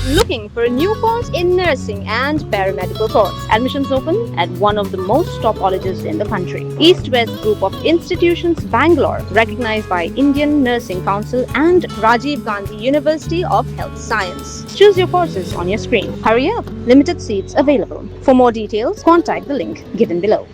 Looking for a new course in nursing and paramedical course. Admissions open at one of the most top colleges in the country. East-West Group of Institutions, Bangalore, recognized by Indian Nursing Council and Rajiv Gandhi University of Health Science. Choose your courses on your screen. Hurry up! Limited seats available. For more details, contact the link given below.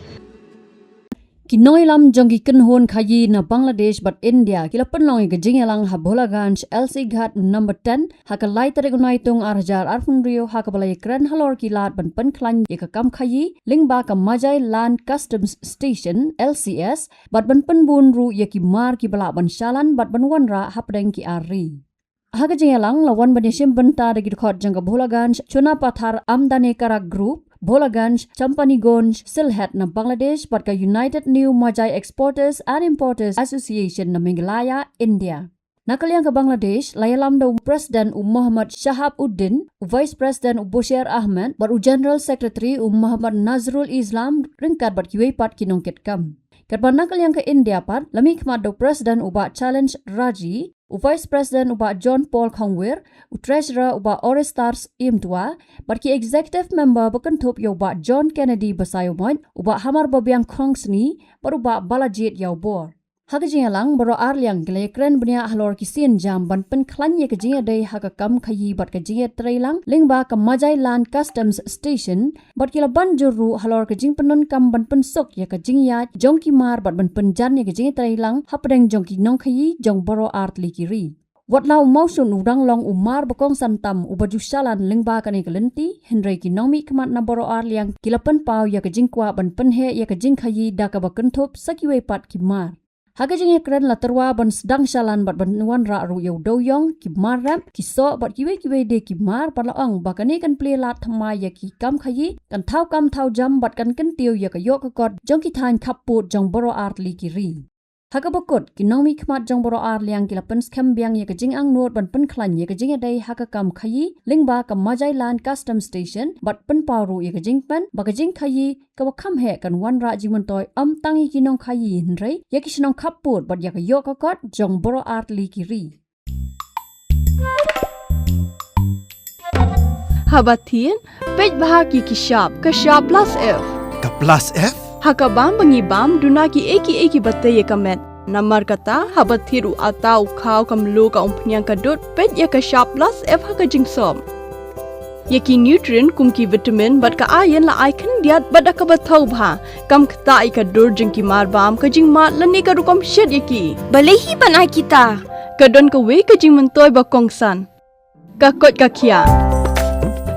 Kinoy lam jongi Kynhun Kynhai na Bangladesh but India kila penlong ke jingalang habolaganj LC Ghat number 10 haka lai tarik unai tung arjar arfun rio haka balai Ïakren halor kilat ban Pynkhlaiñ ye ka kam Kynhai Lyngba ka Majai Land Customs Station LCS but ban penbun ru ye ki mar ki bala ban shalan but ban wanra hapdeng ki ari. Haka jingalang lawan ban yesim benta dagi khot janga bolaganj chuna pathar amdane karak group Bolaganj, Champanigonj, Silhet na Bangladesh but ka United New Majai Exporters and Importers Association na Meghalaya, India. Nakaliang ka Bangladesh, layalam daw President Muhammad Shahabuddin, Vice President Bashir Ahmed, but General Secretary Muhammad Nazrul Islam ringkat but Kiwei pat kinongket kam. Katban nakaliang ka India pat, lamik mat daw President uba Challenge Raji, Vice President uba John Paul Kongwir, Treasurer uba Orestars Imtua, but ki Executive Member bakantop ya uba John Kennedy Basayomoy, uba Hamar Babiang Kongsni, but uba Balajit Yaubor. Haka jingalang baro arliang gila Ïakren bnia halor ki sin jam ban Pynkhlaiñ ye ka jinga day haka kam Kynhai bat ka jinga trailang Lyngba ka Majai Land Customs Station bat kila ban juru halor ka jing penun kam ban pensok ye ka jingya jongki mar bat ban penjan ye ka jinga trailang hapdeng jongki nong Kynhai jong baro art likiri. Wat lau Mawshun udang long umar bakong santam ubaju shalan Lyngba ka ni kalenti Henry ki nomi kamat na baro arliang kila penpau ye ka jingkwa ban penhe ye ka Jingkhaïi da ka bakantop sa Kiwei pat ki mar. Haka jing Ïakren la terwa ban sedang shalan bat ban wan ra ru yau doyong ki marap ki so bat kiwe de ki mar pat laong bakani kan ple lat thamai ya ki kam Kynhai kan thau jam bat kan tiu ya ka yok ka kot jong ki than khaput jong boro art li ki ri. Haka bakot ki nomi khmat jong boro ar liang ki la pen skam biang ya ka jing ang not ban Pynkhlaiñ ya ka jing dai haka kam Kynhai Lyngba ka Majai Land Customs Station bat pen paru ya ka jing pen ba ka jing Kynhai ka kham he kan wan ra jimun toy tangi ki nong Kynhai hinrei ya ki shnong khaput bat ya ka yok ka kot jong boro art li ki ri. Habatin pej bahagi ki shop ka shop plus F Ka plus F haka bam bangi bam dunaki eki batte ye kamet namar kata habathiru atau khau kam lo ka umpnyang ka dot pej ya ka shop plus F haka jingsom yaki nutrient kum ki vitamin bat ka iron la icon diat bat ka bathau bha kam khta ai ka dor jing ki mar bam ka jing mat la ne ka rukom shed yaki balehi banai kita ka don ka we ka jing mentoy ba kongsan ka kot ka khia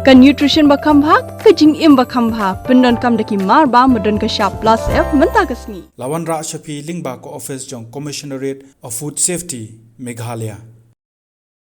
ka nutrition bakam bha ka jing im bakam bha pendon kam daki mar ba modon ka shop plus F menta kasni Lawan Ra Shafi Lyngba ko office jong Commissionerate of Food Safety Meghalaya